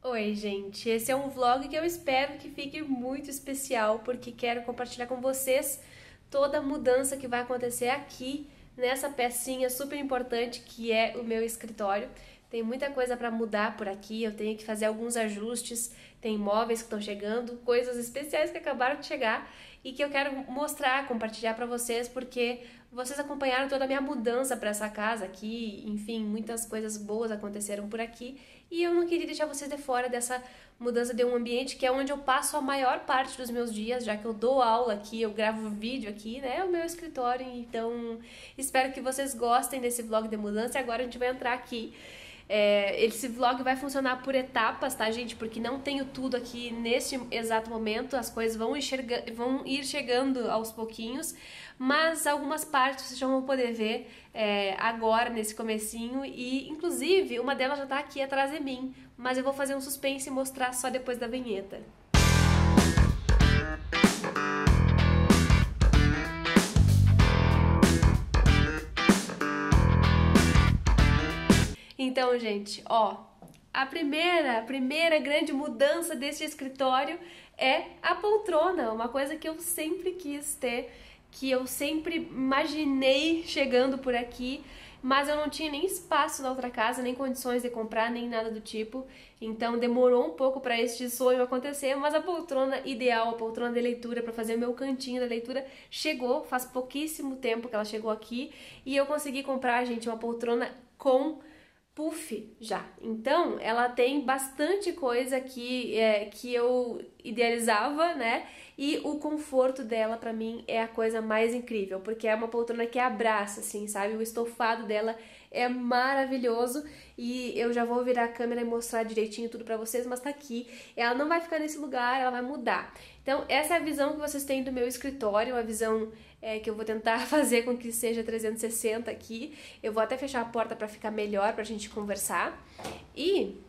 Oi, gente. Esse é um vlog que eu espero que fique muito especial, porque quero compartilhar com vocês toda a mudança que vai acontecer aqui nessa pecinha super importante que é o meu escritório. Tem muita coisa para mudar por aqui, eu tenho que fazer alguns ajustes, tem móveis que estão chegando, coisas especiais que acabaram de chegar e que eu quero mostrar, compartilhar para vocês, porque vocês acompanharam toda a minha mudança para essa casa aqui, enfim, muitas coisas boas aconteceram por aqui e eu não queria deixar vocês de fora dessa mudança de um ambiente que é onde eu passo a maior parte dos meus dias, já que eu dou aula aqui, eu gravo vídeo aqui, né, é o meu escritório, então espero que vocês gostem desse vlog de mudança e agora a gente vai entrar aqui. Esse vlog vai funcionar por etapas, tá, gente? Porque não tenho tudo aqui neste exato momento, as coisas vão ir chegando aos pouquinhos, mas algumas partes vocês já vão poder ver agora, nesse comecinho, e inclusive uma delas já tá aqui atrás de mim, mas eu vou fazer um suspense e mostrar só depois da vinheta. Então, gente, ó, a primeira grande mudança desse escritório é a poltrona, uma coisa que eu sempre quis ter, que eu sempre imaginei chegando por aqui, mas eu não tinha nem espaço na outra casa, nem condições de comprar, nem nada do tipo, então demorou um pouco para este sonho acontecer, mas a poltrona ideal, a poltrona de leitura para fazer o meu cantinho da leitura chegou, faz pouquíssimo tempo que ela chegou aqui, e eu consegui comprar, gente, uma poltrona com puff já. Então, ela tem bastante coisa que eu idealizava, né? E o conforto dela, pra mim, é a coisa mais incrível, porque é uma poltrona que abraça, assim, sabe? O estofado dela é maravilhoso e eu já vou virar a câmera e mostrar direitinho tudo pra vocês, mas tá aqui. Ela não vai ficar nesse lugar, ela vai mudar. Então, essa é a visão que vocês têm do meu escritório, a visão que eu vou tentar fazer com que seja 360 aqui. Eu vou até fechar a porta pra ficar melhor, pra gente conversar. E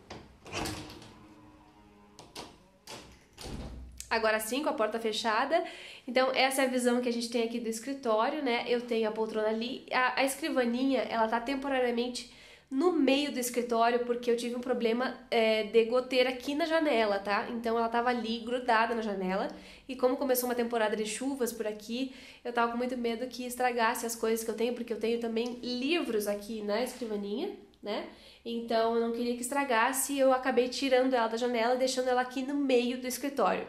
agora sim, com a porta fechada. Então, essa é a visão que a gente tem aqui do escritório, né? Eu tenho a poltrona ali. A escrivaninha, ela tá temporariamente no meio do escritório, porque eu tive um problema de goteira aqui na janela, tá? Então, ela tava ali, grudada na janela. E como começou uma temporada de chuvas por aqui, eu tava com muito medo que estragasse as coisas que eu tenho, porque eu tenho também livros aqui na escrivaninha, né? Então, eu não queria que estragasse e eu acabei tirando ela da janela e deixando ela aqui no meio do escritório.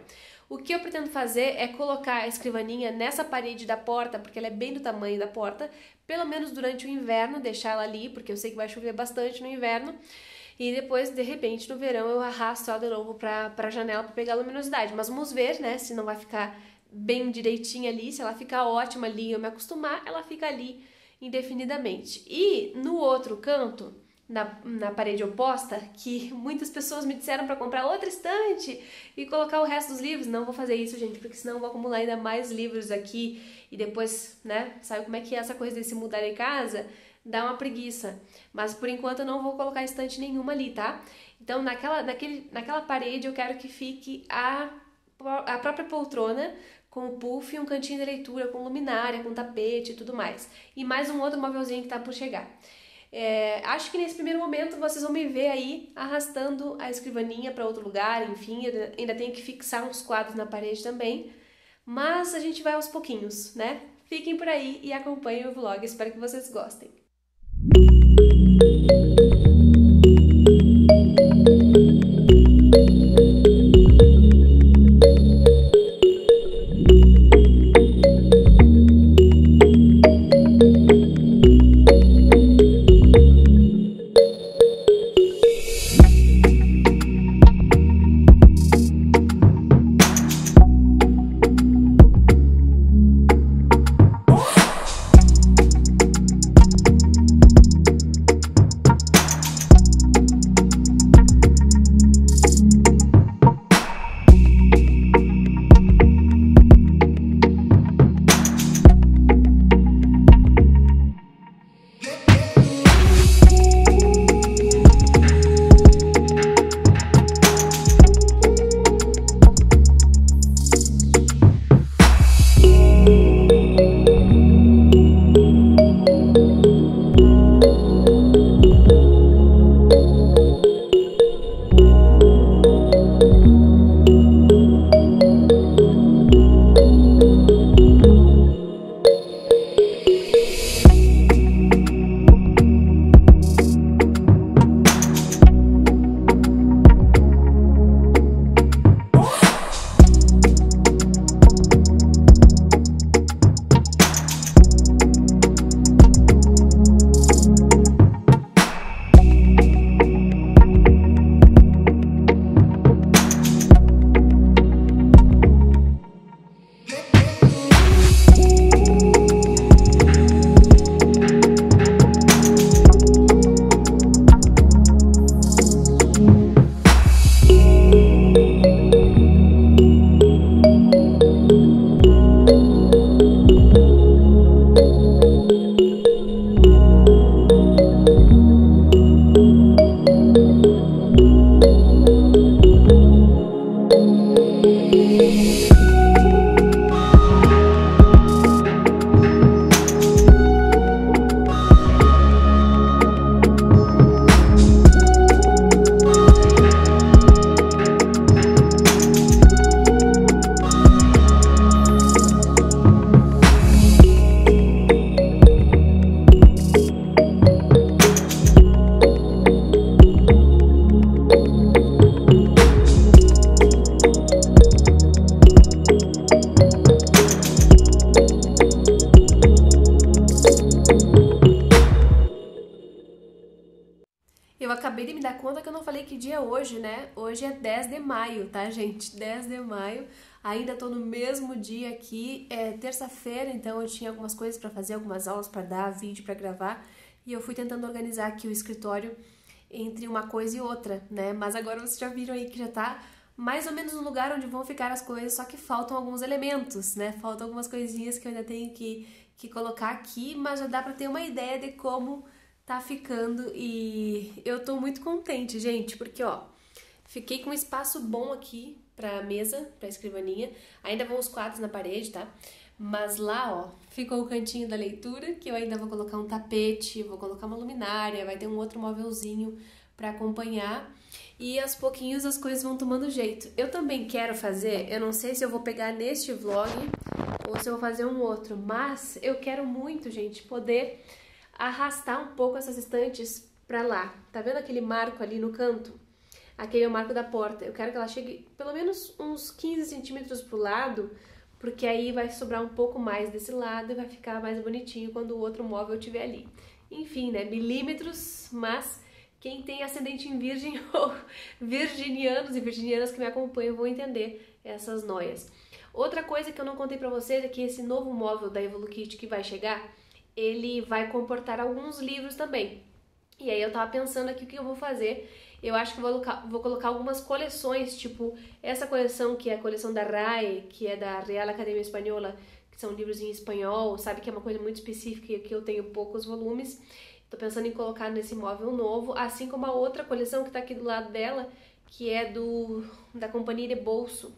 O que eu pretendo fazer é colocar a escrivaninha nessa parede da porta, porque ela é bem do tamanho da porta, pelo menos durante o inverno, deixar ela ali, porque eu sei que vai chover bastante no inverno, e depois, de repente, no verão eu arrasto ela de novo pra janela para pegar a luminosidade. Mas vamos ver, né, se não vai ficar bem direitinha ali, se ela ficar ótima ali e eu me acostumar, ela fica ali indefinidamente. E no outro canto, na parede oposta, que muitas pessoas me disseram para comprar outra estante e colocar o resto dos livros. Não vou fazer isso, gente, porque senão eu vou acumular ainda mais livros aqui e depois, né, sabe como é que é essa coisa de se mudar de casa? Dá uma preguiça. Mas por enquanto eu não vou colocar estante nenhuma ali, tá? Então naquela parede eu quero que fique a própria poltrona com o puff e um cantinho de leitura, com luminária, com tapete e tudo mais. E mais um outro móvelzinho que tá por chegar. Acho que nesse primeiro momento vocês vão me ver aí arrastando a escrivaninha para outro lugar, enfim, eu ainda tenho que fixar uns quadros na parede também, mas a gente vai aos pouquinhos, né? Fiquem por aí e acompanhem o vlog, espero que vocês gostem. dia hoje, né? Hoje é 10 de maio, tá, gente? 10 de maio. Ainda tô no mesmo dia aqui, é terça-feira, então eu tinha algumas coisas para fazer, algumas aulas para dar, vídeo para gravar, e eu fui tentando organizar aqui o escritório entre uma coisa e outra, né? Mas agora vocês já viram aí que já tá mais ou menos no lugar onde vão ficar as coisas, só que faltam alguns elementos, né? Faltam algumas coisinhas que eu ainda tenho que colocar aqui, mas já dá pra ter uma ideia de como tá ficando e eu tô muito contente, gente, porque, ó, fiquei com um espaço bom aqui pra mesa, pra escrivaninha, ainda vão os quadros na parede, tá? Mas lá, ó, ficou o cantinho da leitura, que eu ainda vou colocar um tapete, vou colocar uma luminária, vai ter um outro móvelzinho pra acompanhar. E aos pouquinhos as coisas vão tomando jeito. Eu também quero fazer, eu não sei se eu vou pegar neste vlog ou se eu vou fazer um outro, mas eu quero muito, gente, poder arrastar um pouco essas estantes pra lá. Tá vendo aquele marco ali no canto? Aquele é o marco da porta. Eu quero que ela chegue pelo menos uns 15 centímetros pro lado, porque aí vai sobrar um pouco mais desse lado e vai ficar mais bonitinho quando o outro móvel estiver ali. Enfim, né, milímetros, mas quem tem ascendente em virgem ou virginianos e virginianas que me acompanham vão entender essas noias. Outra coisa que eu não contei pra vocês é que esse novo móvel da Evolukit que vai chegar, ele vai comportar alguns livros também. E aí eu tava pensando aqui o que eu vou fazer. Eu acho que vou colocar algumas coleções, tipo essa coleção que é a coleção da RAE, que é da Real Academia Espanhola, que são livros em espanhol, sabe que é uma coisa muito específica e que eu tenho poucos volumes. Tô pensando em colocar nesse móvel novo, assim como a outra coleção que tá aqui do lado dela, que é da Companhia de Bolso.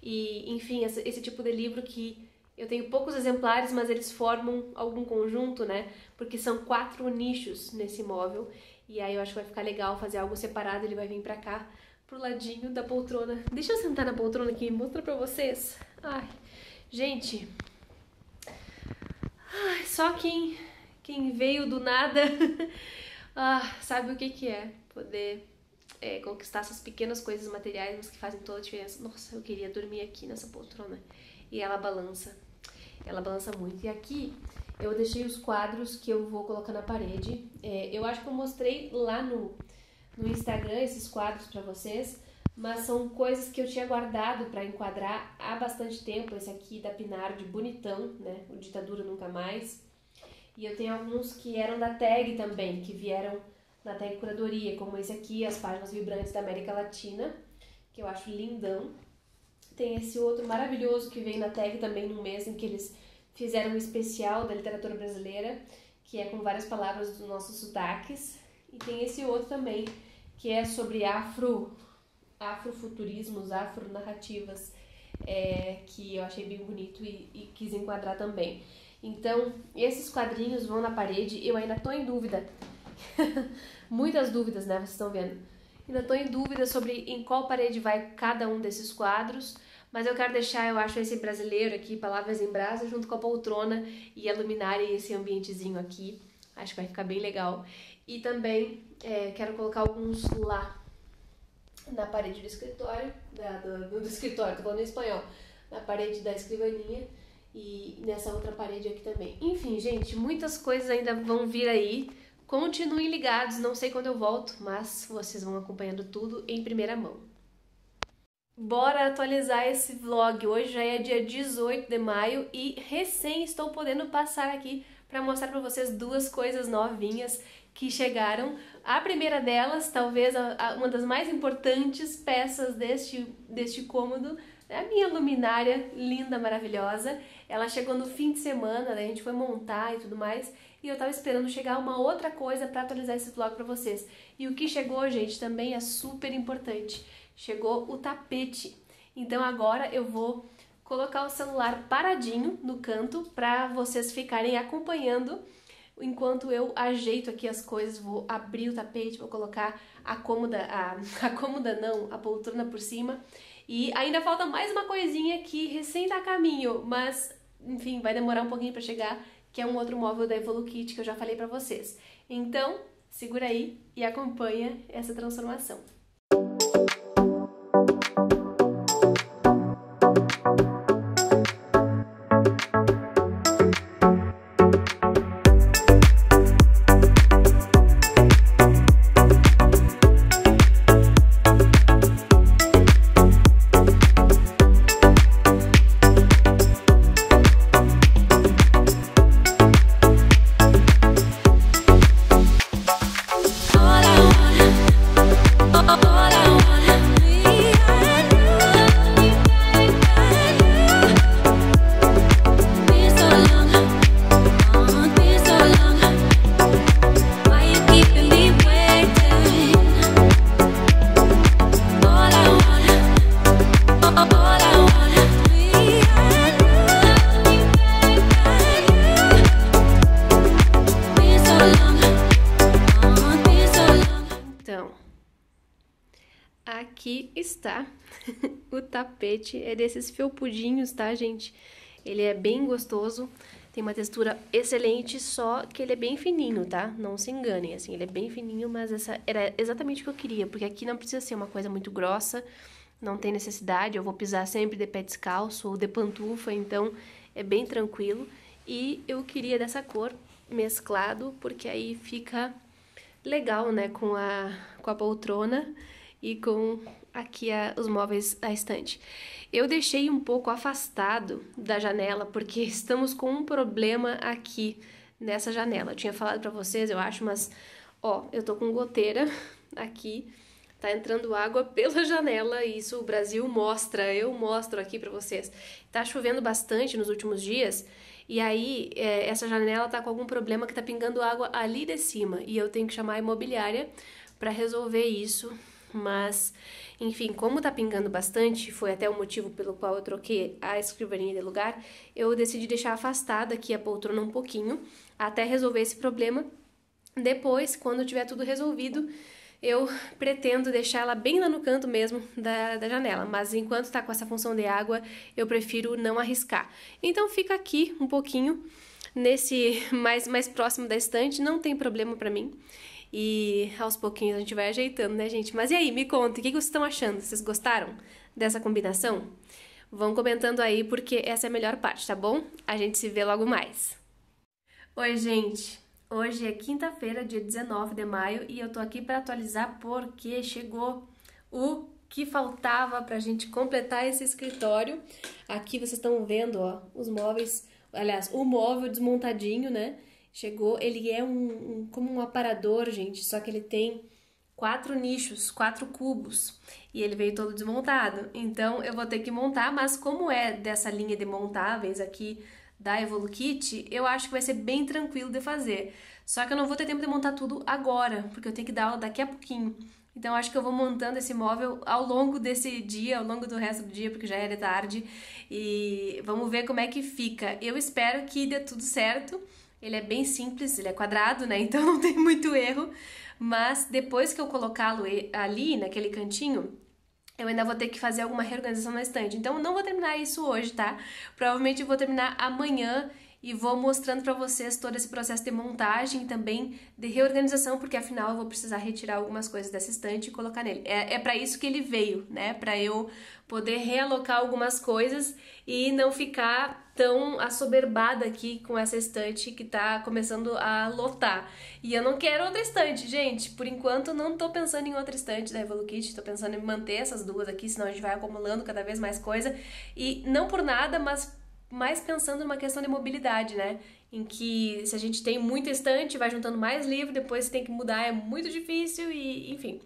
E, enfim, esse tipo de livro que eu tenho poucos exemplares, mas eles formam algum conjunto, né? Porque são 4 nichos nesse móvel. E aí eu acho que vai ficar legal fazer algo separado, ele vai vir pra cá, pro ladinho da poltrona. Deixa eu sentar na poltrona aqui e mostrar pra vocês. Ai, gente. Ai, só quem veio do nada sabe o que é poder conquistar essas pequenas coisas materiais, mas que fazem toda a diferença. Nossa, eu queria dormir aqui nessa poltrona. E ela balança muito. E aqui eu deixei os quadros que eu vou colocar na parede. Eu acho que eu mostrei lá no Instagram esses quadros pra vocês, mas são coisas que eu tinha guardado pra enquadrar há bastante tempo. Esse aqui da Pinardi, bonitão, né? O Ditadura Nunca Mais. E eu tenho alguns que eram da tag também, que vieram da tag curadoria, como esse aqui, As Páginas Vibrantes da América Latina, que eu acho lindão. Tem esse outro maravilhoso que veio na tag também num mês em que eles fizeram um especial da literatura brasileira, que é com várias palavras dos nossos sotaques. E tem esse outro também, que é sobre afrofuturismos, afronarrativas, que eu achei bem bonito e quis enquadrar também. Então, esses quadrinhos vão na parede, eu ainda tô em dúvida. Muitas dúvidas, né? Vocês estão vendo. Ainda tô em dúvida sobre em qual parede vai cada um desses quadros, mas eu quero deixar, eu acho, esse brasileiro aqui, Palavras em Brasa, junto com a poltrona e a luminária e esse ambientezinho aqui. Acho que vai ficar bem legal. E também quero colocar alguns lá na parede do escritório, do escritório, tô falando em espanhol, na parede da escrivaninha. E nessa outra parede aqui também. Enfim, gente, muitas coisas ainda vão vir aí. Continuem ligados, não sei quando eu volto, mas vocês vão acompanhando tudo em primeira mão. Bora atualizar esse vlog. Hoje já é dia 18 de maio e recém estou podendo passar aqui para mostrar para vocês 2 coisas novinhas que chegaram. A primeira delas, talvez uma das mais importantes peças deste cômodo, é a minha luminária linda, maravilhosa. Ela chegou no fim de semana, né? A gente foi montar e tudo mais, e eu tava esperando chegar uma outra coisa para atualizar esse vlog para vocês. E o que chegou, gente, também é super importante. Chegou o tapete. Então agora eu vou colocar o celular paradinho no canto para vocês ficarem acompanhando enquanto eu ajeito aqui as coisas. Vou abrir o tapete, vou colocar a poltrona por cima. E ainda falta mais uma coisinha que recém tá a caminho, mas enfim, vai demorar um pouquinho para chegar, que é um outro móvel da Evolukit que eu já falei para vocês. Então, segura aí e acompanha essa transformação. aqui está o tapete. É desses felpudinhos, tá, gente? Ele é bem gostoso, tem uma textura excelente, só que ele é bem fininho, tá? Não se enganem, assim, ele é bem fininho, mas essa era exatamente o que eu queria, porque aqui não precisa ser uma coisa muito grossa, não tem necessidade, eu vou pisar sempre de pé descalço ou de pantufa, então é bem tranquilo. E eu queria dessa cor mesclado, porque aí fica legal, né, com a poltrona e com aqui os móveis da estante. Eu deixei um pouco afastado da janela, porque estamos com um problema aqui nessa janela. Eu tinha falado pra vocês, eu acho, mas, ó, eu tô com goteira aqui, tá entrando água pela janela, e isso o Brasil mostra, eu mostro aqui pra vocês. Tá chovendo bastante nos últimos dias, e aí essa janela tá com algum problema que tá pingando água ali de cima, e eu tenho que chamar a imobiliária pra resolver isso. Mas, enfim, como tá pingando bastante, foi até o motivo pelo qual eu troquei a escrivaninha de lugar, eu decidi deixar afastada aqui a poltrona um pouquinho, até resolver esse problema. Depois, quando tiver tudo resolvido, eu pretendo deixar ela bem lá no canto mesmo da janela, mas enquanto tá com essa função de água, eu prefiro não arriscar. Então fica aqui um pouquinho, nesse mais próximo da estante, não tem problema pra mim. E aos pouquinhos a gente vai ajeitando, né, gente? Mas e aí, me conta, o que vocês estão achando? Vocês gostaram dessa combinação? Vão comentando aí, porque essa é a melhor parte, tá bom? A gente se vê logo mais. Oi, gente! Hoje é quinta-feira, dia 19 de maio, e eu tô aqui para atualizar porque chegou o que faltava pra gente completar esse escritório. Aqui vocês estão vendo, ó, os móveis, aliás, o móvel desmontadinho, né? Chegou, ele é como um aparador, gente, só que ele tem 4 nichos, 4 cubos, e ele veio todo desmontado. Então eu vou ter que montar, mas como é dessa linha de montáveis aqui da Evolukit, eu acho que vai ser bem tranquilo de fazer. Só que eu não vou ter tempo de montar tudo agora, porque eu tenho que dar aula daqui a pouquinho. Então eu acho que eu vou montando esse móvel ao longo desse dia, ao longo do resto do dia, porque já é de tarde, e vamos ver como é que fica. Eu espero que dê tudo certo. Ele é bem simples, ele é quadrado, né? Então não tem muito erro. Mas depois que eu colocá-lo ali, naquele cantinho, eu ainda vou ter que fazer alguma reorganização na estante. Então eu não vou terminar isso hoje, tá? Provavelmente eu vou terminar amanhã e vou mostrando pra vocês todo esse processo de montagem e também de reorganização, porque afinal eu vou precisar retirar algumas coisas dessa estante e colocar nele. É pra isso que ele veio, né? Pra eu poder realocar algumas coisas e não ficar tão assoberbada aqui com essa estante que tá começando a lotar. E eu não quero outra estante, gente. Por enquanto não tô pensando em outra estante da Evolukit, tô pensando em manter essas duas aqui, senão a gente vai acumulando cada vez mais coisa. E não por nada, mas mais pensando numa questão de mobilidade, né? Em que se a gente tem muita estante, vai juntando mais livro, depois tem que mudar, é muito difícil e, enfim.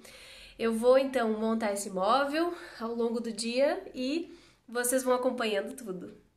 Eu vou, então, montar esse móvel ao longo do dia e vocês vão acompanhando tudo.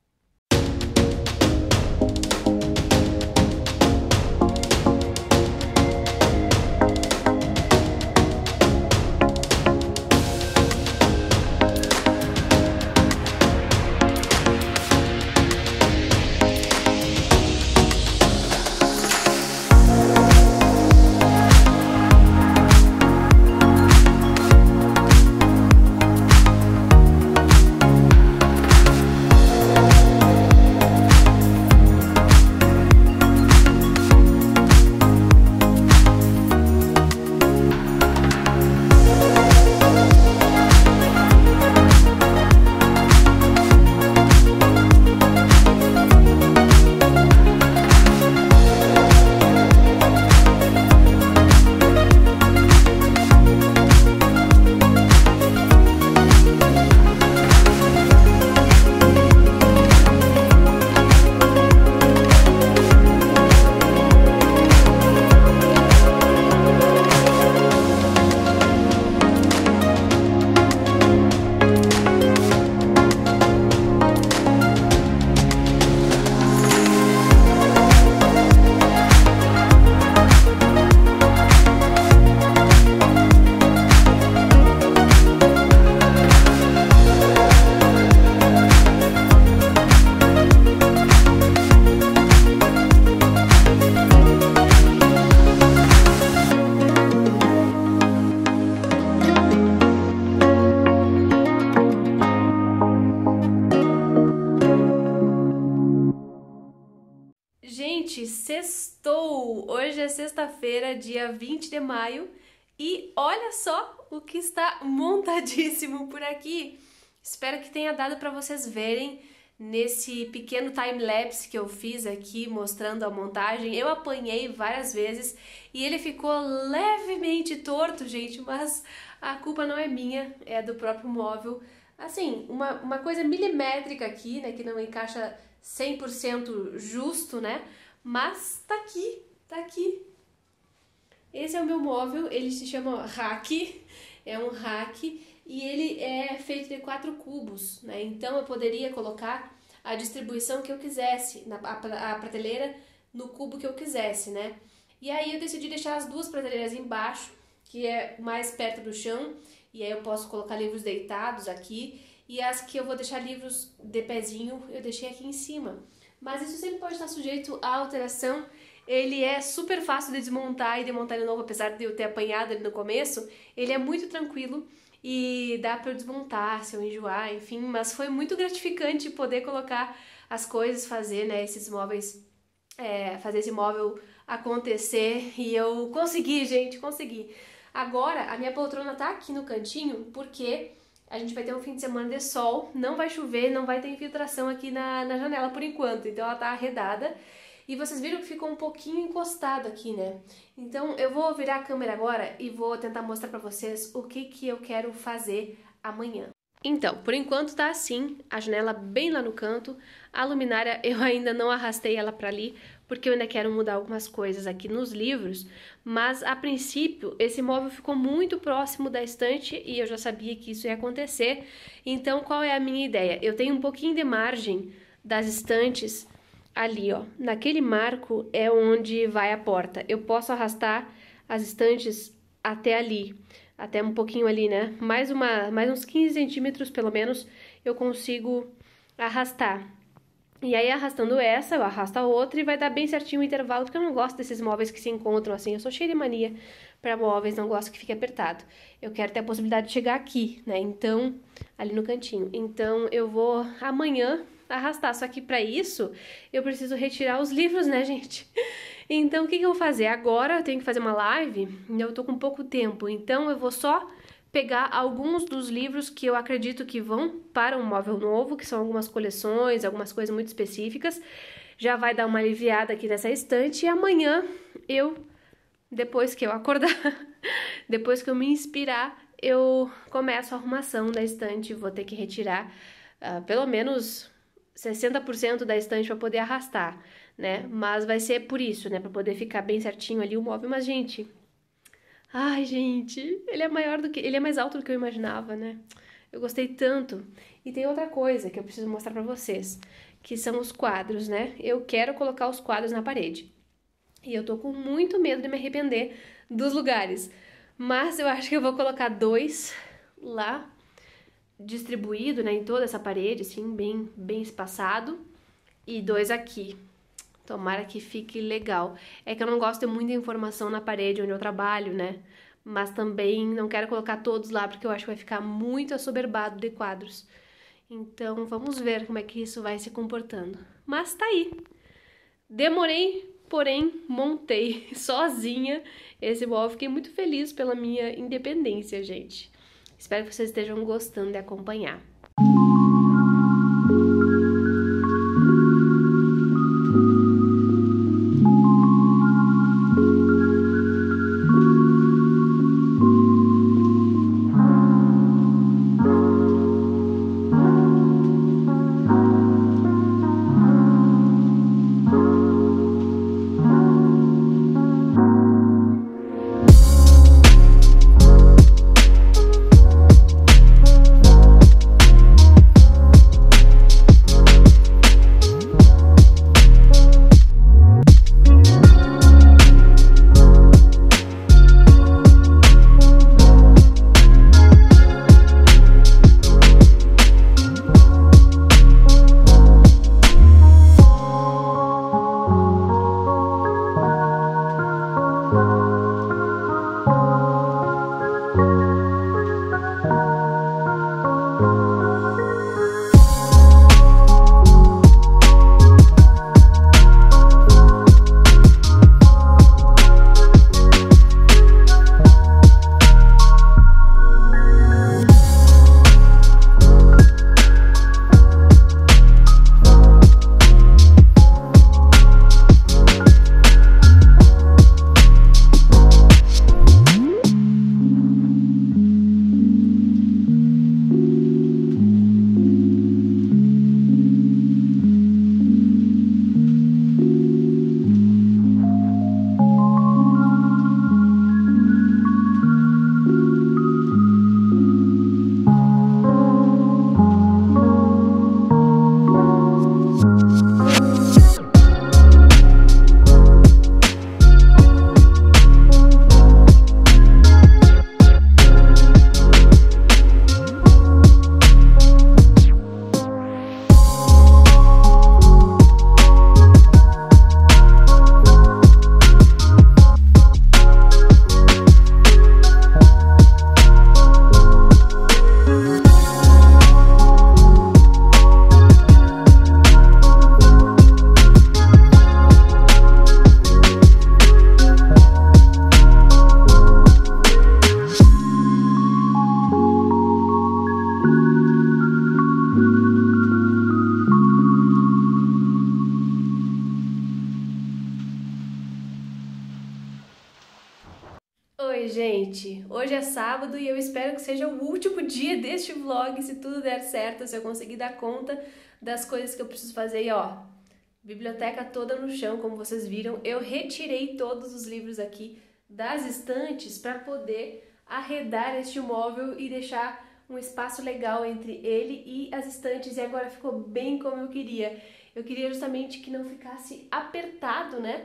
Sextou! Hoje é sexta-feira, dia 20 de maio, e olha só o que está montadíssimo por aqui. Espero que tenha dado para vocês verem nesse pequeno time-lapse que eu fiz aqui, mostrando a montagem. Eu apanhei várias vezes e ele ficou levemente torto, gente, mas a culpa não é minha, é do próprio móvel. Assim, uma coisa milimétrica aqui, né, que não encaixa 100% justo, né? Mas tá aqui, tá aqui. Esse é o meu móvel, ele se chama rack, é um rack e ele é feito de 4 cubos, né? Então eu poderia colocar a distribuição que eu quisesse, a prateleira no cubo que eu quisesse, né? E aí eu decidi deixar as 2 prateleiras embaixo, que é mais perto do chão, e aí eu posso colocar livros deitados aqui, e as que eu vou deixar livros de pezinho, eu deixei aqui em cima. Mas isso sempre pode estar sujeito à alteração. Ele é super fácil de desmontar e de montar de novo, apesar de eu ter apanhado ele no começo. Ele é muito tranquilo e dá para eu desmontar se eu enjoar, enfim. Mas foi muito gratificante poder colocar as coisas, fazer, né, esses móveis, fazer esse móvel acontecer. E eu consegui, gente, consegui. Agora a minha poltrona tá aqui no cantinho porque a gente vai ter um fim de semana de sol, não vai chover, não vai ter infiltração aqui na janela por enquanto, então ela tá arredada. E vocês viram que ficou um pouquinho encostado aqui, né? Então eu vou virar a câmera agora e vou tentar mostrar pra vocês o que eu quero fazer amanhã. Então, por enquanto tá assim, a janela bem lá no canto, a luminária eu ainda não arrastei ela pra ali, porque eu ainda quero mudar algumas coisas aqui nos livros, mas a princípio esse móvel ficou muito próximo da estante e eu já sabia que isso ia acontecer, então qual é a minha ideia? Eu tenho um pouquinho de margem das estantes ali, ó, naquele marco é onde vai a porta, eu posso arrastar as estantes até ali, até um pouquinho ali, né? Mais uns 15 centímetros, pelo menos, eu consigo arrastar. E aí, arrastando essa, eu arrasto a outra e vai dar bem certinho o intervalo, porque eu não gosto desses móveis que se encontram assim. Eu sou cheia de mania para móveis, não gosto que fique apertado. Eu quero ter a possibilidade de chegar aqui, né? Então, ali no cantinho. Então, eu vou amanhã arrastar. Só que para isso, eu preciso retirar os livros, né, gente? Então, o que eu vou fazer? Agora eu tenho que fazer uma live e eu tô com pouco tempo. Então, eu vou só pegar alguns dos livros que eu acredito que vão para um móvel novo, que são algumas coleções, algumas coisas muito específicas. Já vai dar uma aliviada aqui nessa estante. E amanhã, depois que eu acordar, depois que eu me inspirar, eu começo a arrumação da estante. Vou ter que retirar pelo menos 60% da estante para poder arrastar, né? Mas vai ser por isso, né? Para poder ficar bem certinho ali o móvel. Mas, gente, ai, gente, ele é mais alto do que eu imaginava, né? Eu gostei tanto. E tem outra coisa que eu preciso mostrar para vocês, que são os quadros, né? Eu quero colocar os quadros na parede. E eu tô com muito medo de me arrepender dos lugares. Mas eu acho que eu vou colocar 2 lá, distribuído, né, em toda essa parede, assim, bem espaçado, e 2 aqui. Tomara que fique legal. É que eu não gosto de muita informação na parede onde eu trabalho, né, mas também não quero colocar todos lá, porque eu acho que vai ficar muito assoberbado de quadros. Então, vamos ver como é que isso vai se comportando. Mas tá aí. Demorei, porém, montei sozinha esse móvel. Fiquei muito feliz pela minha independência, gente. Espero que vocês estejam gostando de acompanhar. Oi, gente! Hoje é sábado e eu espero que seja o último dia deste vlog, se tudo der certo, se eu conseguir dar conta das coisas que eu preciso fazer. E ó, biblioteca toda no chão, como vocês viram, eu retirei todos os livros aqui das estantes para poder arredar este móvel e deixar um espaço legal entre ele e as estantes, e agora ficou bem como eu queria. Eu queria justamente que não ficasse apertado, né?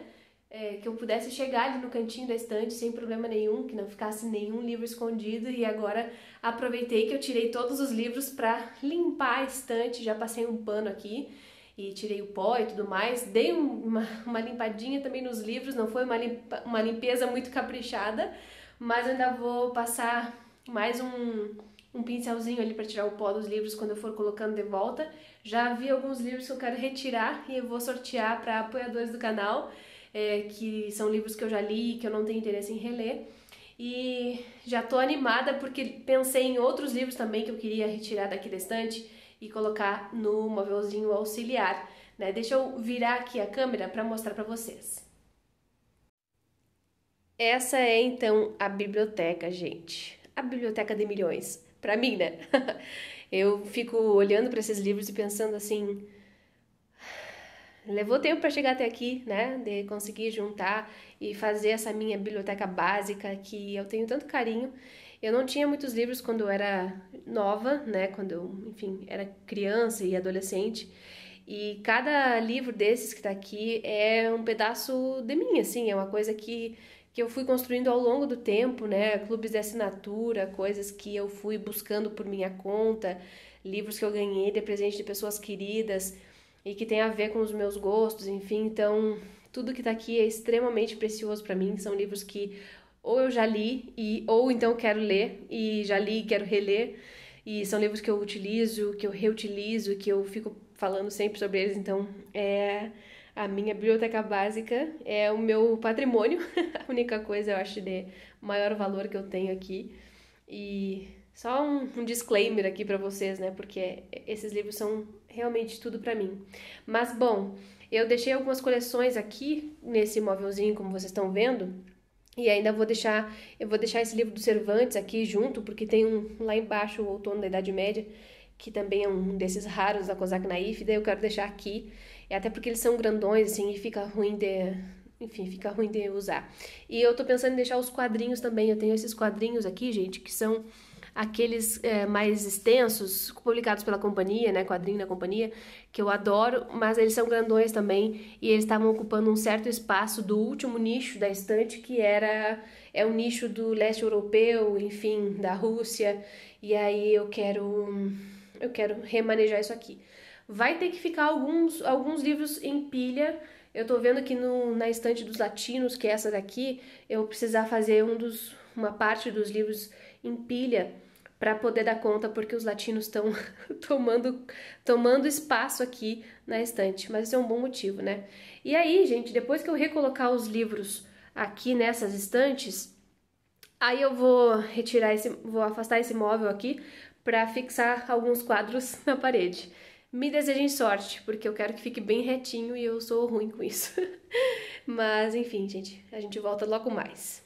Que eu pudesse chegar ali no cantinho da estante sem problema nenhum, que não ficasse nenhum livro escondido, e agora aproveitei que eu tirei todos os livros para limpar a estante, já passei um pano aqui e tirei o pó e tudo mais, dei uma limpadinha também nos livros, não foi uma limpeza muito caprichada, mas ainda vou passar mais um pincelzinho ali para tirar o pó dos livros quando eu for colocando de volta. Já vi alguns livros que eu quero retirar e eu vou sortear para apoiadores do canal, que são livros que eu já li e que eu não tenho interesse em reler. E já tô animada porque pensei em outros livros também que eu queria retirar daqui da estante e colocar no móvelzinho auxiliar, né? Deixa eu virar aqui a câmera para mostrar para vocês. Essa é então a biblioteca, gente. A biblioteca de milhões. Pra mim, né? Eu fico olhando para esses livros e pensando assim, levou tempo para chegar até aqui, né? De conseguir juntar e fazer essa minha biblioteca básica que eu tenho tanto carinho. Eu não tinha muitos livros quando eu era nova, né? Quando eu, enfim, era criança e adolescente. E cada livro desses que tá aqui é um pedaço de mim, assim, é uma coisa que eu fui construindo ao longo do tempo, né? Clubes de assinatura, coisas que eu fui buscando por minha conta, livros que eu ganhei de presente de pessoas queridas e que tem a ver com os meus gostos, enfim. Então, tudo que tá aqui é extremamente precioso para mim. São livros que ou eu já li, ou então quero ler, e já li e quero reler. E são livros que eu utilizo, que eu reutilizo, que eu fico falando sempre sobre eles. Então, a minha biblioteca básica é o meu patrimônio. A única coisa, eu acho, de maior valor que eu tenho aqui. E só um disclaimer aqui pra vocês, né? Porque esses livros são realmente tudo pra mim. Mas, bom, eu deixei algumas coleções aqui nesse móvelzinho, como vocês estão vendo. E ainda eu vou deixar esse livro do Cervantes aqui junto, porque tem lá embaixo, o Outono da Idade Média, que também é um desses raros da Kozak Naif, daí eu quero deixar aqui, até porque eles são grandões, assim, e fica ruim de usar. E eu tô pensando em deixar os quadrinhos também, eu tenho esses quadrinhos aqui, gente, que são aqueles mais extensos, publicados pela companhia, né, quadrinho da companhia, que eu adoro, mas eles são grandões também, e eles estavam ocupando um certo espaço do último nicho da estante, que é o nicho do leste europeu, enfim, da Rússia, e aí eu quero remanejar isso aqui. Vai ter que ficar alguns livros em pilha. Eu tô vendo que na estante dos latinos, que é essa daqui, eu vou precisar fazer uma parte dos livros em pilha para poder dar conta, porque os latinos estão tomando espaço aqui na estante, mas isso é um bom motivo, né? E aí, gente, depois que eu recolocar os livros aqui nessas estantes, aí eu vou vou afastar esse móvel aqui para fixar alguns quadros na parede. Me desejem sorte, porque eu quero que fique bem retinho e eu sou ruim com isso. Mas, enfim, gente, a gente volta logo mais.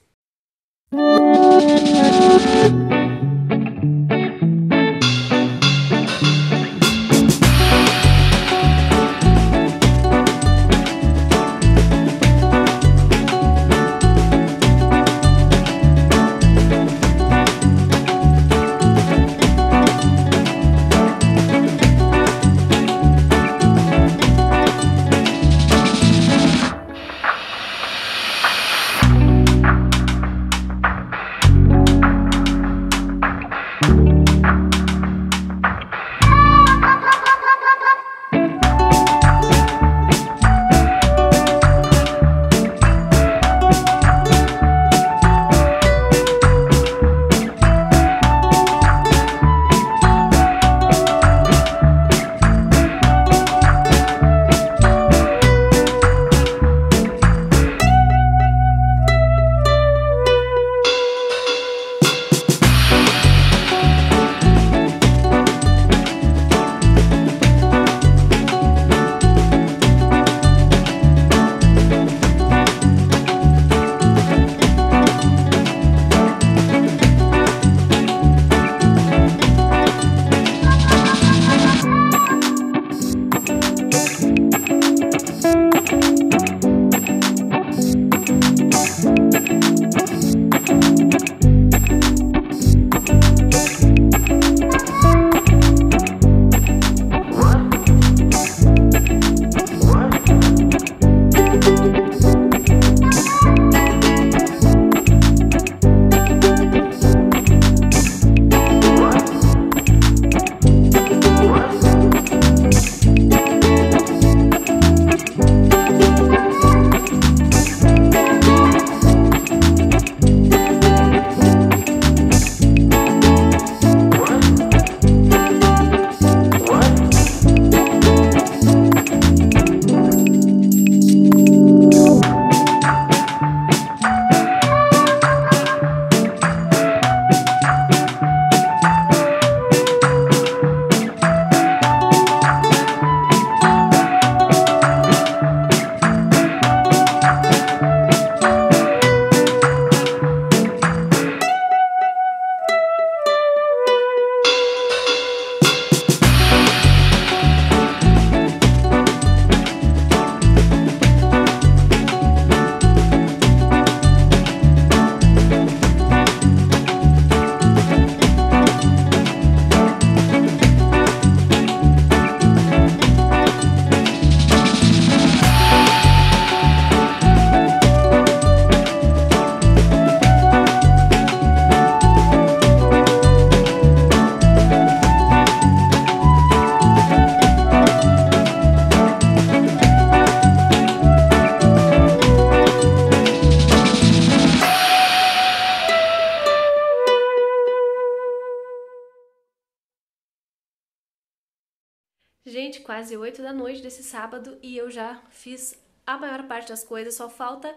Gente, quase 8 da noite desse sábado e eu já fiz a maior parte das coisas, só falta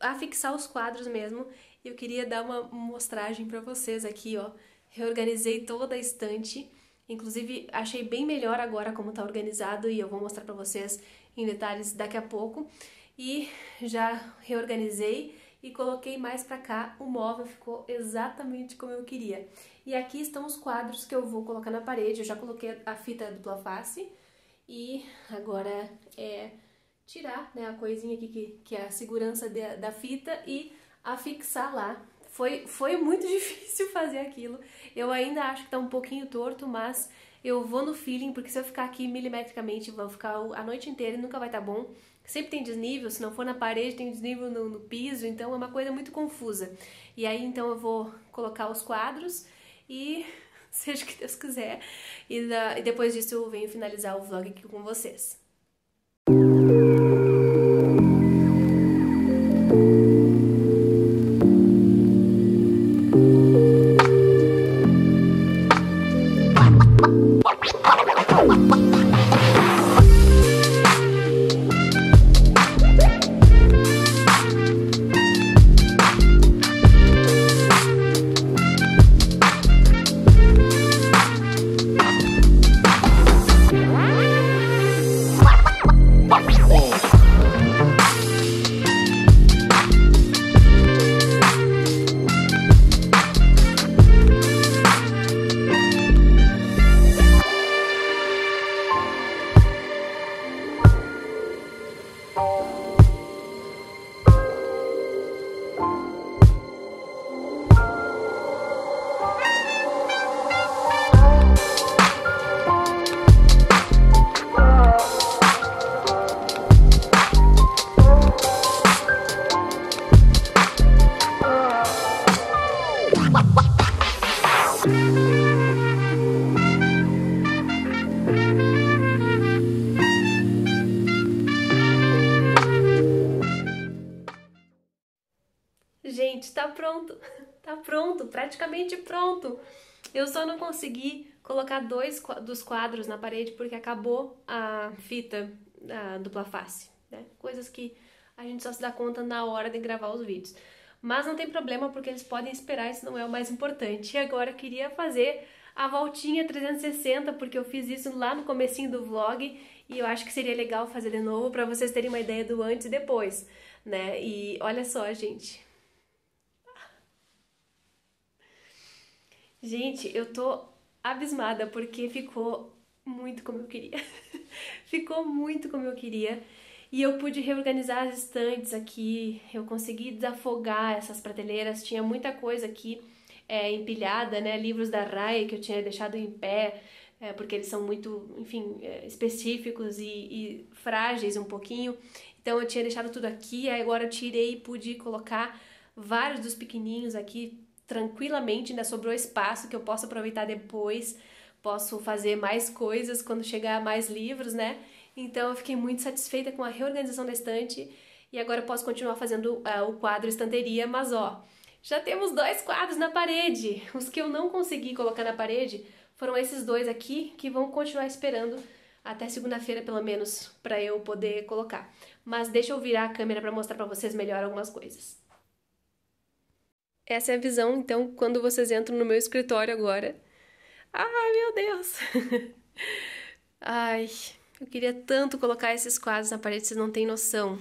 afixar os quadros mesmo. Eu queria dar uma mostragem pra vocês aqui, ó. Reorganizei toda a estante, inclusive achei bem melhor agora como tá organizado e eu vou mostrar pra vocês em detalhes daqui a pouco. E já reorganizei e coloquei mais pra cá, o móvel ficou exatamente como eu queria. E aqui estão os quadros que eu vou colocar na parede, eu já coloquei a fita dupla face e agora é tirar, né, a coisinha aqui que é a segurança da fita e afixar lá. Foi muito difícil fazer aquilo, eu ainda acho que tá um pouquinho torto, mas eu vou no feeling, porque se eu ficar aqui milimetricamente, vou ficar a noite inteira e nunca vai estar bom. Sempre tem desnível, se não for na parede, tem desnível no piso, então é uma coisa muito confusa. E aí, então, eu vou colocar os quadros e seja o que Deus quiser. E depois disso eu venho finalizar o vlog aqui com vocês. Gente, tá pronto, praticamente pronto. Eu só não consegui colocar dois dos quadros na parede porque acabou a fita da dupla face, né? Coisas que a gente só se dá conta na hora de gravar os vídeos. Mas não tem problema porque eles podem esperar, isso não é o mais importante. E agora eu queria fazer a voltinha 360 porque eu fiz isso lá no comecinho do vlog e eu acho que seria legal fazer de novo para vocês terem uma ideia do antes e depois, né? E olha só, gente. Gente, eu tô abismada porque ficou muito como eu queria. Ficou muito como eu queria. E eu pude reorganizar as estantes aqui, eu consegui desafogar essas prateleiras, tinha muita coisa aqui empilhada, né? Livros da Rai que eu tinha deixado em pé, porque eles são muito, enfim, específicos e frágeis um pouquinho. Então eu tinha deixado tudo aqui, aí agora eu tirei e pude colocar vários dos pequenininhos aqui tranquilamente, ainda sobrou espaço que eu posso aproveitar depois, posso fazer mais coisas quando chegar mais livros, né? Então eu fiquei muito satisfeita com a reorganização da estante e agora eu posso continuar fazendo o quadro estanteria, mas ó, já temos dois quadros na parede. Os que eu não consegui colocar na parede foram esses dois aqui que vão continuar esperando até segunda-feira pelo menos para eu poder colocar. Mas deixa eu virar a câmera para mostrar para vocês melhor algumas coisas. Essa é a visão, então, quando vocês entram no meu escritório agora. Ai, meu Deus! Ai, eu queria tanto colocar esses quadros na parede, vocês não têm noção.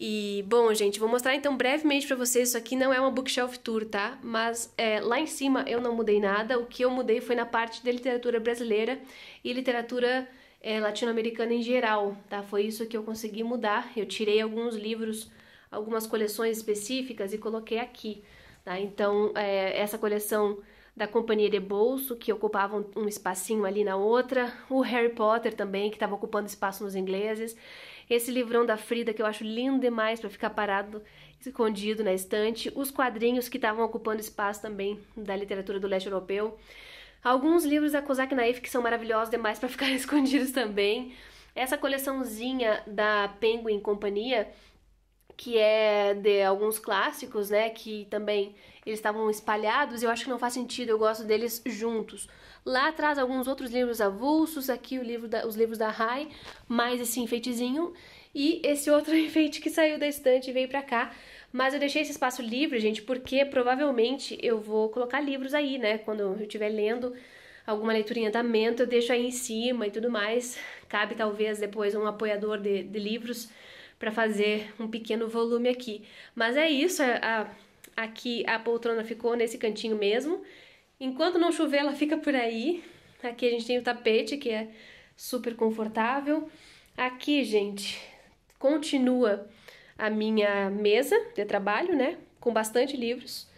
E, bom, gente, vou mostrar então brevemente pra vocês, isso aqui não é uma bookshelf tour, tá? Mas lá em cima eu não mudei nada, o que eu mudei foi na parte da literatura brasileira e literatura latino-americana em geral, tá? Foi isso que eu consegui mudar, eu tirei alguns livros, algumas coleções específicas e coloquei aqui, tá? Então, essa coleção da Companhia de Bolso, que ocupava um espacinho ali na outra, o Harry Potter também, que estava ocupando espaço nos ingleses, esse livrão da Frida, que eu acho lindo demais para ficar parado, escondido na estante, os quadrinhos que estavam ocupando espaço também da literatura do leste europeu, alguns livros da Kozak Naif que são maravilhosos demais para ficar escondidos também, essa coleçãozinha da Penguin Companhia, que é de alguns clássicos, né, que também eles estavam espalhados, eu acho que não faz sentido, eu gosto deles juntos. Lá atrás alguns outros livros avulsos, aqui os livros da Rai, mais esse enfeitezinho, e esse outro enfeite que saiu da estante e veio pra cá. Mas eu deixei esse espaço livre, gente, porque provavelmente eu vou colocar livros aí, né, quando eu estiver lendo alguma leitura em andamento, eu deixo aí em cima e tudo mais. Cabe talvez depois um apoiador de livros para fazer um pequeno volume aqui. Mas é isso, aqui a poltrona ficou nesse cantinho mesmo. Enquanto não chover, ela fica por aí. Aqui a gente tem o tapete, que é super confortável. Aqui, gente, continua a minha mesa de trabalho, né? Com bastante livros.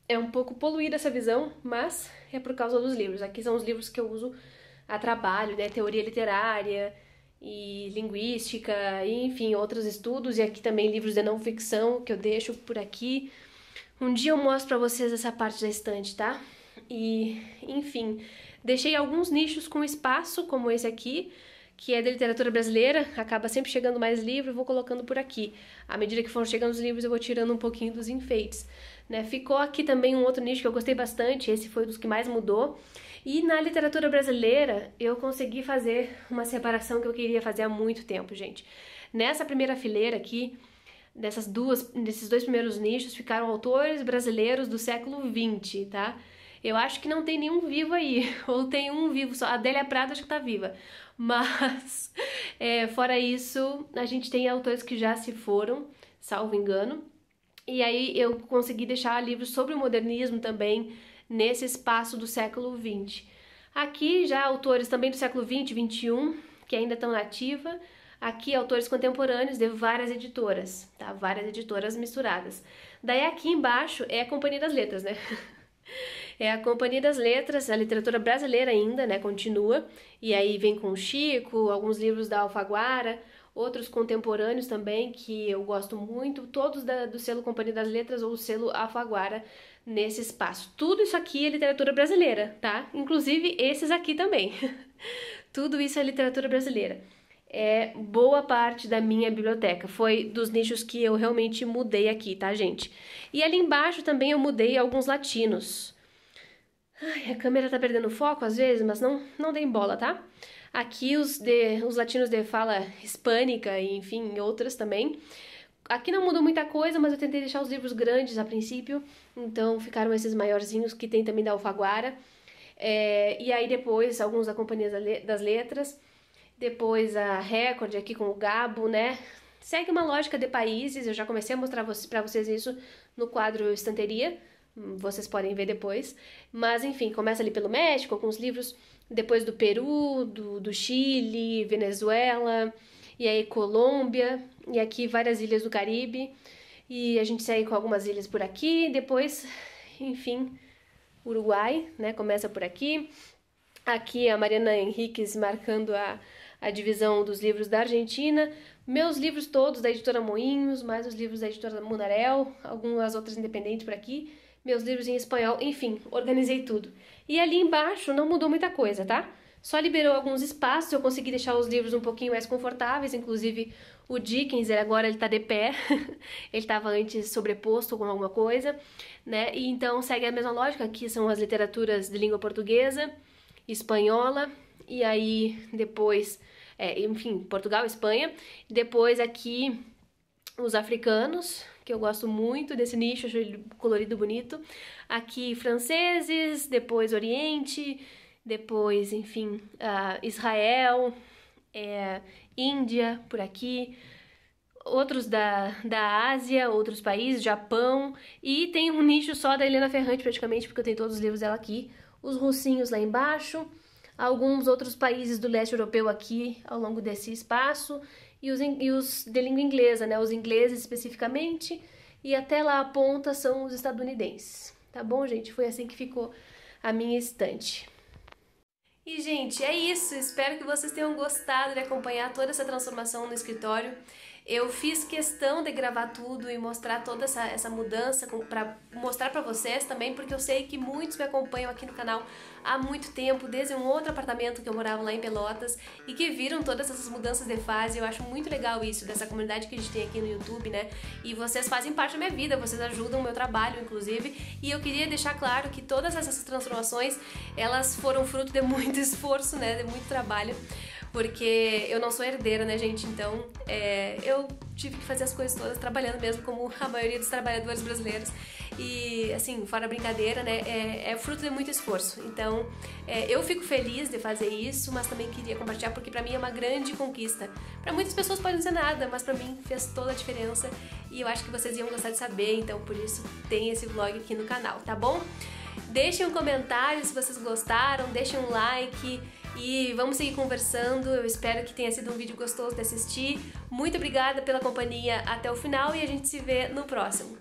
É um pouco poluída essa visão, mas é por causa dos livros. Aqui são os livros que eu uso a trabalho, né? Teoria literária e linguística, e, enfim, outros estudos. E aqui também livros de não ficção que eu deixo por aqui. Um dia eu mostro pra vocês essa parte da estante, tá? E, enfim, deixei alguns nichos com espaço, como esse aqui, que é de literatura brasileira, acaba sempre chegando mais livro, eu vou colocando por aqui. À medida que foram chegando os livros, eu vou tirando um pouquinho dos enfeites, né? Ficou aqui também um outro nicho que eu gostei bastante, esse foi um dos que mais mudou. E na literatura brasileira, eu consegui fazer uma separação que eu queria fazer há muito tempo, gente. Nessa primeira fileira aqui, desses dois primeiros nichos, ficaram autores brasileiros do século XX, tá? Eu acho que não tem nenhum vivo aí, ou tem um vivo só. A Adélia Prado acho que tá viva. Mas, fora isso, a gente tem autores que já se foram, salvo engano. E aí eu consegui deixar livros sobre o modernismo também nesse espaço do século XX. Aqui já autores também do século XX, XXI, que ainda estão na ativa. Aqui autores contemporâneos de várias editoras, tá? Várias editoras misturadas. Daí aqui embaixo é a Companhia das Letras, né? É a Companhia das Letras, a literatura brasileira ainda, né? Continua. E aí vem com o Chico, alguns livros da Alfaguara, outros contemporâneos também, que eu gosto muito, todos do selo Companhia das Letras ou selo Alfaguara nesse espaço. Tudo isso aqui é literatura brasileira, tá? Inclusive esses aqui também. Tudo isso é literatura brasileira. É boa parte da minha biblioteca. Foi dos nichos que eu realmente mudei aqui, tá, gente? E ali embaixo também eu mudei alguns latinos. Ai, a câmera tá perdendo foco às vezes, mas não tem bola, tá? Aqui os latinos de fala hispânica e, enfim, outras também. Aqui não mudou muita coisa, mas eu tentei deixar os livros grandes a princípio. Então ficaram esses maiorzinhos que tem também da Alfaguara. E aí depois alguns da Companhia das Letras. Depois a Record aqui com o Gabo, né? Segue uma lógica de países, eu já comecei a mostrar pra vocês isso no quadro Estanteria, vocês podem ver depois. Mas enfim, começa ali pelo México, alguns livros, depois do Peru, do Chile, Venezuela, e aí Colômbia, e aqui várias ilhas do Caribe, e a gente segue com algumas ilhas por aqui, depois, enfim, Uruguai, né? Começa por aqui. Aqui a Mariana Henriques marcando a divisão dos livros da Argentina, meus livros todos da editora Moinhos, mais os livros da editora Munarel, algumas outras independentes por aqui, meus livros em espanhol, enfim, organizei tudo. E ali embaixo não mudou muita coisa, tá? Só liberou alguns espaços, eu consegui deixar os livros um pouquinho mais confortáveis, inclusive o Dickens, agora ele tá de pé, ele estava antes sobreposto com alguma coisa, né? E então segue a mesma lógica, aqui são as literaturas de língua portuguesa, espanhola, e aí depois, enfim, Portugal, Espanha. Depois aqui os africanos, que eu gosto muito desse nicho, acho ele colorido, bonito. Aqui franceses, depois Oriente, depois, enfim, Israel, Índia, por aqui. Outros da Ásia, outros países, Japão. E tem um nicho só da Helena Ferrante, praticamente, porque eu tenho todos os livros dela aqui. Os russinhos lá embaixo, alguns outros países do leste europeu aqui ao longo desse espaço, e os de língua inglesa, né? Os ingleses especificamente, e até lá a ponta são os estadunidenses. Tá bom, gente? Foi assim que ficou a minha estante. E, gente, é isso. Espero que vocês tenham gostado de acompanhar toda essa transformação no escritório. Eu fiz questão de gravar tudo e mostrar toda essa mudança para mostrar para vocês também, porque eu sei que muitos me acompanham aqui no canal há muito tempo, desde um outro apartamento que eu morava lá em Pelotas, e que viram todas essas mudanças de fase. Eu acho muito legal isso, dessa comunidade que a gente tem aqui no YouTube, né? E vocês fazem parte da minha vida, vocês ajudam o meu trabalho, inclusive, e eu queria deixar claro que todas essas transformações, elas foram fruto de muito esforço, né? De muito trabalho. Porque eu não sou herdeira, né, gente? Então, eu tive que fazer as coisas todas trabalhando mesmo, como a maioria dos trabalhadores brasileiros. E, assim, fora brincadeira, né, é fruto de muito esforço. Então, eu fico feliz de fazer isso, mas também queria compartilhar porque pra mim é uma grande conquista. Pra muitas pessoas pode não ser nada, mas pra mim fez toda a diferença e eu acho que vocês iam gostar de saber, então por isso tem esse vlog aqui no canal, tá bom? Deixem um comentário se vocês gostaram, deixem um like e vamos seguir conversando. Eu espero que tenha sido um vídeo gostoso de assistir. Muito obrigada pela companhia até o final e a gente se vê no próximo.